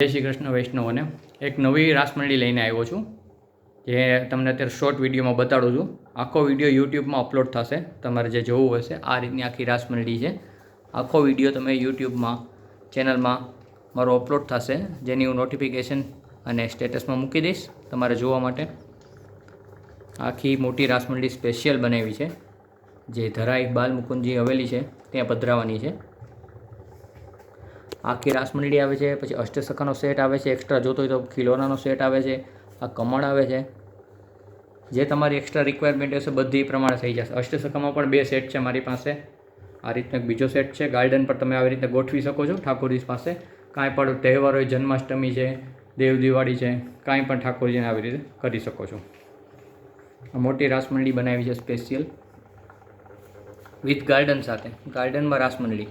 જય શ્રી કૃષ્ણ વૈષ્ણવોને એક નવી રાસમંડળી લઈને આવ્યો છું, જે તમને અત્યારે શોર્ટ વિડીયોમાં બતાડું છું. આખો વિડીયો યુટ્યુબમાં અપલોડ થશે. તમારે જે જોવું હશે આ રીતની આખી રાસમંડળી છે. આખો વિડીયો તમે યુટ્યુબમાં ચેનલમાં મારો અપલોડ થશે, જેની હું નોટિફિકેશન અને સ્ટેટસમાં મૂકી દઈશ તમારે જોવા માટે. આખી મોટી રાસમંડળી સ્પેશિયલ બનાવી છે, જે ધરાઈ બાલમુકુંદજી હવેલી છે ત્યાં પધરાવાની છે. આખી રાસમંડળી આવે છે, પછી અષ્ટસખાનો સેટ આવે છે, એક્સ્ટ્રા જોતો હોય તો ખિલોનાનો સેટ આવે છે, આ કમળ આવે છે. જે તમારી એક્સ્ટ્રા રિક્વાયરમેન્ટ હશે બધી પ્રમાણે થઈ જશે. અષ્ટસખામાં પણ 2 સેટ છે મારી પાસે. આ રીતનો એક બીજો સેટ છે. ગાર્ડન પર તમે આવી રીતે ગોઠવી શકો છો ઠાકોરજી પાસે. કાંઈ પણ તહેવાર હોય, જન્માષ્ટમી છે, દેવ દિવાળી છે, કાંઈ પણ ઠાકોરજીને આવી રીતે કરી શકો છો. આ મોટી રાસમંડળી બનાવી છે સ્પેશિયલ વિથ ગાર્ડન સાથે. ગાર્ડનમાં રાસમંડળી.